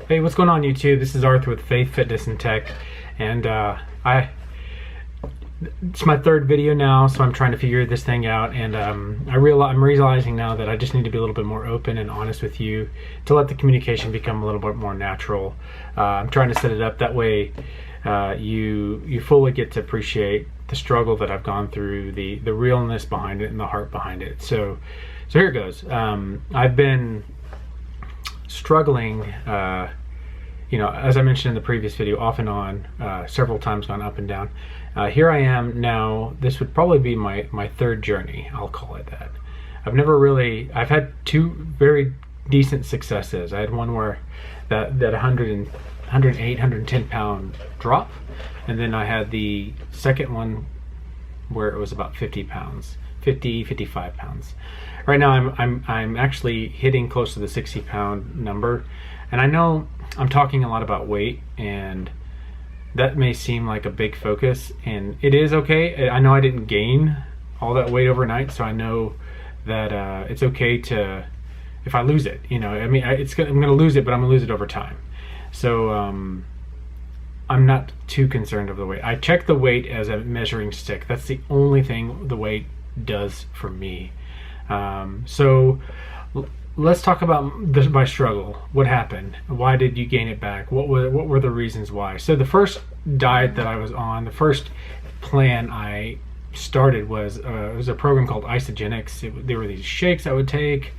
Hey, what's going on YouTube? This is Arthur with Faith, Fitness, and Tech, and it's my third video now, so I'm trying to figure this thing out, and I'm realizing now that I just need to be a little bit more open and honest with you to let the communication become a little bit more natural. I'm trying to set it up that way you fully get to appreciate the struggle that I've gone through, the realness behind it, and the heart behind it. So here it goes. I've been struggling, as I mentioned in the previous video, off and on, several times, gone up and down. Here I am now. This would probably be my third journey, I'll call it that. I've had two very decent successes. I had one where that 108, 110 pound drop, and then I had the second one where it was about 55 pounds. Right now I'm actually hitting close to the 60 pound number, and I know I'm talking a lot about weight, and that may seem like a big focus, and it is okay. I know I didn't gain all that weight overnight, so I know that it's okay to, if I lose it, I'm gonna lose it, but I'm gonna lose it over time. So I'm not too concerned of the weight. I check the weight as a measuring stick. That's the only thing the weight does for me. So let's talk about my struggle. What happened? Why did you gain it back? What were the reasons why? So the first diet that I was on, the first plan I started was it was a program called Isagenix. There were these shakes I would take,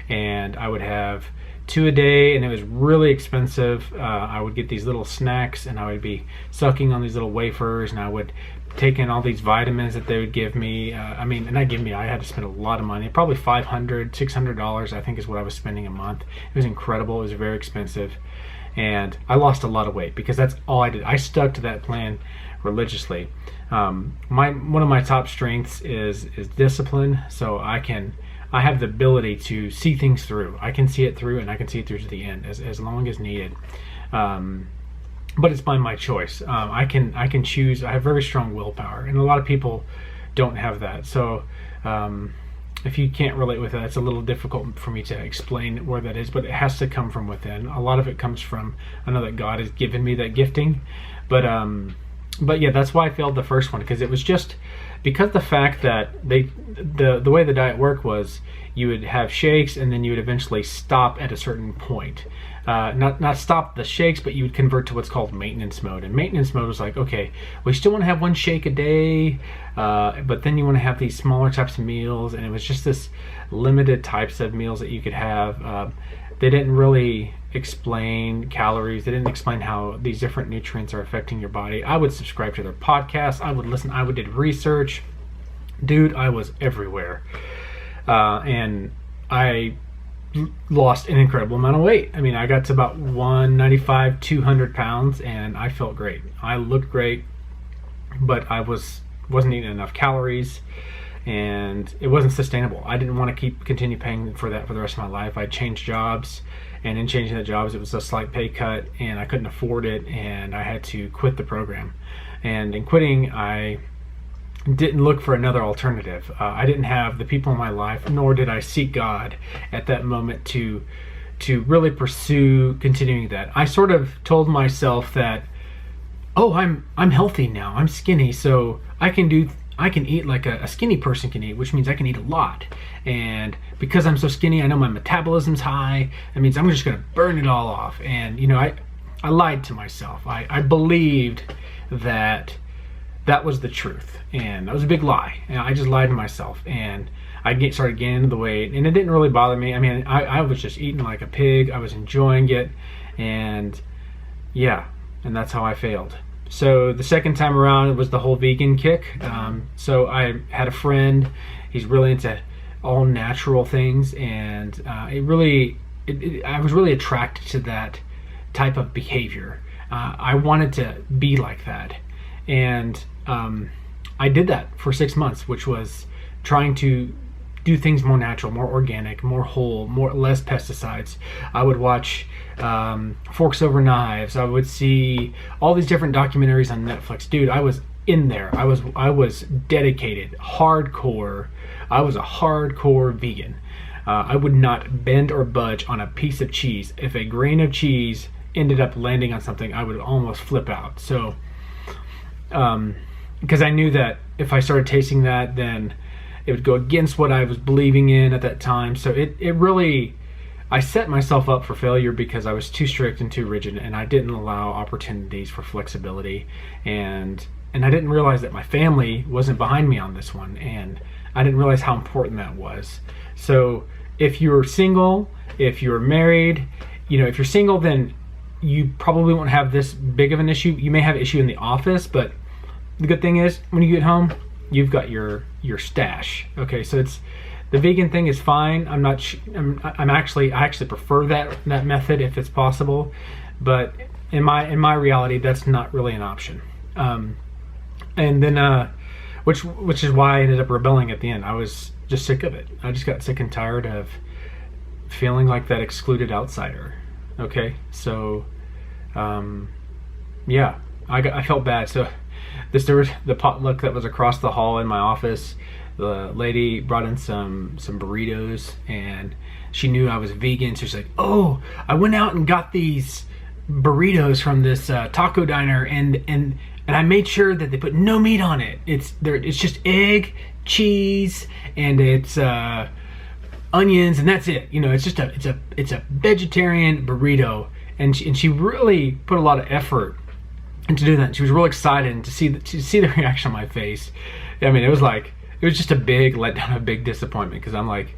and I would have 2 a day, and it was really expensive. I would get these little snacks, and I would be sucking on these little wafers, and I would take in all these vitamins that they would give me. I had to spend a lot of money, probably $500, $600, I think is what I was spending a month. It was incredible. It was very expensive, and I lost a lot of weight because that's all I did. I stuck to that plan religiously. One of my top strengths is discipline, so I have the ability to see things through. I can see it through, and I can see it through to the end as long as needed. But it's by my choice. I can choose. I have very strong willpower, and a lot of people don't have that. So if you can't relate with that, it's a little difficult for me to explain where that is, but it has to come from within. A lot of it comes from, I know that God has given me that gifting, but yeah, that's why I failed the first one, because it was just because the fact that the way the diet worked was you would have shakes, and then you would eventually stop at a certain point. Not stop the shakes, but you would convert to what's called maintenance mode. And maintenance mode was like, okay, we still want to have 1 shake a day, but then you want to have these smaller types of meals, and it was just this limited types of meals that you could have. They didn't really explain calories. They didn't explain how these different nutrients are affecting your body. I would subscribe to their podcasts. I would listen. I would do research. Dude, I was everywhere. And I lost an incredible amount of weight. I mean, I got to about 195, 200 pounds, and I felt great. I looked great, but I wasn't eating enough calories, and it wasn't sustainable. I didn't want to continue paying for that for the rest of my life. I changed jobs, and in changing the jobs, it was a slight pay cut, and I couldn't afford it, and I had to quit the program. And in quitting, I didn't look for another alternative. I didn't have the people in my life, nor did I seek God at that moment to really pursue continuing that. I sort of told myself that, oh, I'm healthy now. I'm skinny, so I can eat like a skinny person can eat, which means I can eat a lot. And because I'm so skinny, I know my metabolism's high. That means I'm just gonna burn it all off. And I lied to myself. I believed that was the truth, and that was a big lie. And I just lied to myself, and I started gaining the weight, and it didn't really bother me. I mean, I was just eating like a pig. I was enjoying it, and yeah, and that's how I failed. So the second time around, it was the whole vegan kick. So I had a friend. He's really into all natural things, and I was really attracted to that type of behavior. I wanted to be like that, and I did that for 6 months, which was trying to do things more natural, more organic, more whole, less pesticides. I would watch Forks Over Knives. I would see all these different documentaries on Netflix. Dude, I was in there. I was dedicated, hardcore. I was a hardcore vegan. I would not bend or budge on a piece of cheese. If a grain of cheese ended up landing on something, I would almost flip out. So, because I knew that if I started tasting that, then it would go against what I was believing in at that time. So it really, I set myself up for failure because I was too strict and too rigid, and I didn't allow opportunities for flexibility. And I didn't realize that my family wasn't behind me on this one, and I didn't realize how important that was. So if you're single, if you're married, if you're single, then you probably won't have this big of an issue. You may have an issue in the office, but the good thing is when you get home, you've got your stash. Okay, so the vegan thing is fine. I actually prefer that method if it's possible, but in my reality, that's not really an option. And then which is why I ended up rebelling at the end. I was just sick of it. I just got sick and tired of feeling like that excluded outsider. Okay, so yeah, I felt bad. So there was the potluck that was across the hall in my office. The lady brought in some burritos, and she knew I was vegan, so she's like, "Oh, I went out and got these burritos from this taco diner, and I made sure that they put no meat on it. It's just egg, cheese, and it's onions, and that's it. It's a vegetarian burrito." And she really put a lot of effort into doing that. She was real excited, and to see the reaction on my face. I mean, it was just a big letdown, a big disappointment, because I'm like,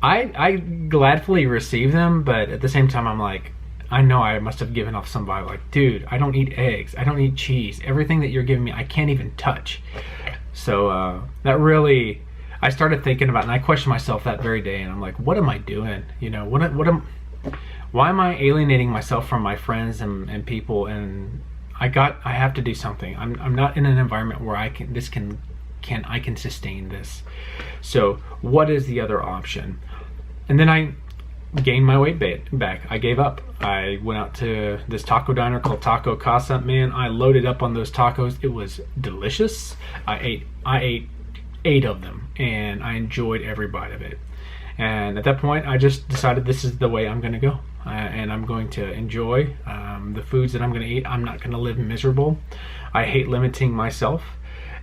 I gladfully receive them, but at the same time, I'm like, I know I must have given off some vibe like, dude, I don't eat eggs, I don't eat cheese, everything that you're giving me, I can't even touch. So that really, I started thinking about it, and I questioned myself that very day, and I'm like, what am I doing? Why am I alienating myself from my friends and people? And I have to do something. I'm not in an environment where I can sustain this. So what is the other option? And then I gained my weight back. I gave up. I went out to this taco diner called Taco Casa. Man, I loaded up on those tacos. It was delicious. I ate 8 of them, and I enjoyed every bite of it. And at that point, I just decided this is the way I'm going to go. And I'm going to enjoy the foods that I'm going to eat. I'm not going to live miserable. I hate limiting myself.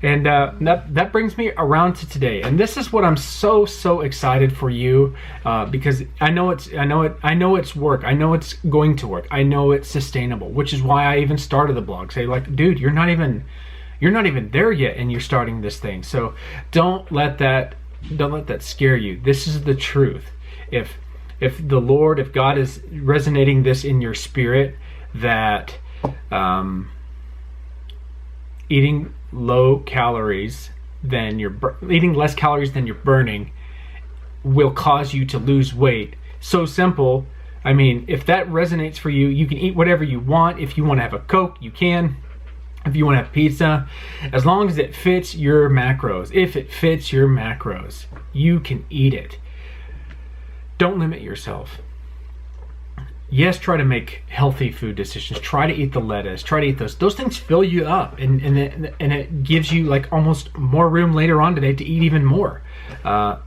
And that brings me around to today. And this is what I'm so excited for you, because I know it's work. I know it's going to work. I know it's sustainable, which is why I even started the blog. Say like, dude, you're not even there yet, and you're starting this thing. So don't let that scare you. This is the truth. If God is resonating this in your spirit, that eating low calories than eating less calories than you're burning will cause you to lose weight. So simple. I mean, if that resonates for you, you can eat whatever you want. If you want to have a Coke, you can. If you want to have pizza, as long as it fits your macros. If it fits your macros, you can eat it. Don't limit yourself. Yes, try to make healthy food decisions. Try to eat the lettuce. Try to eat those. Those things fill you up, and it gives you like almost more room later on today to eat even more. But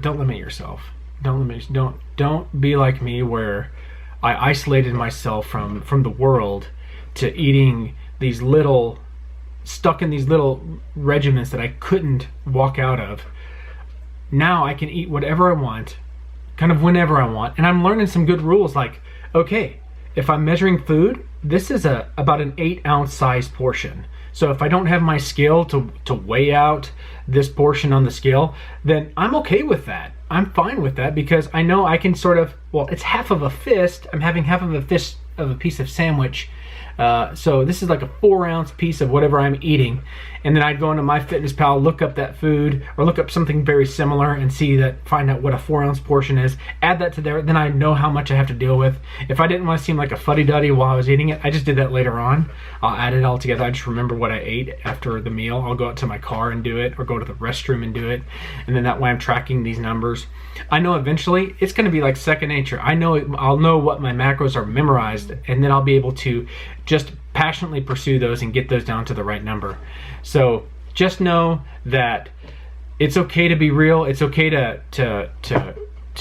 don't limit yourself. Don't be like me, where I isolated myself from the world to eating stuck in these little regimens that I couldn't walk out of. Now I can eat whatever I want, kind of whenever I want, and I'm learning some good rules. Like, okay, if I'm measuring food, this is about an 8-ounce size portion. So if I don't have my scale to weigh out this portion on the scale, then I'm okay with that. I'm fine with that, because I know I can it's half of a fist. I'm having half of a fist of a piece of sandwich. So this is like a 4-ounce piece of whatever I'm eating, and then I'd go into MyFitnessPal, look up that food, or look up something very similar and find out what a 4-ounce portion is, add that to there, then I know how much I have to deal with. If I didn't want to seem like a fuddy-duddy while I was eating it, I just did that later on. I'll add it all together. I just remember what I ate after the meal. I'll go out to my car and do it, or go to the restroom and do it, and then that way I'm tracking these numbers. I know eventually it's going to be like second nature. I'll know what my macros are memorized, and then I'll be able to just passionately pursue those and get those down to the right number. So just know that it's okay to be real. It's okay to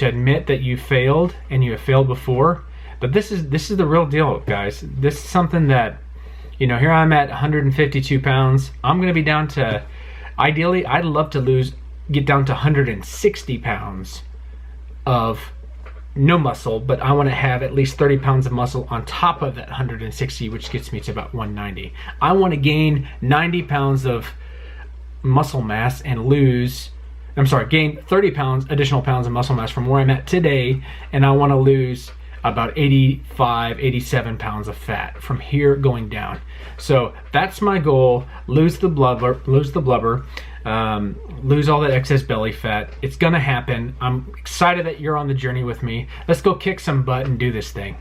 admit that you failed, and you have failed before, But this is the real deal, guys. This is something that, you know, here I'm at 152 pounds. I'm going to be down to, ideally, I'd love to get down to 160 pounds of no muscle, but I want to have at least 30 pounds of muscle on top of that 160, which gets me to about 190. I want to gain 90 pounds of muscle mass and gain 30 pounds, additional pounds of muscle mass from where I'm at today, and I want to lose about 85, 87 pounds of fat from here going down. So that's my goal. Lose the blubber, lose all that excess belly fat. It's gonna happen. I'm excited that you're on the journey with me. Let's go kick some butt and do this thing.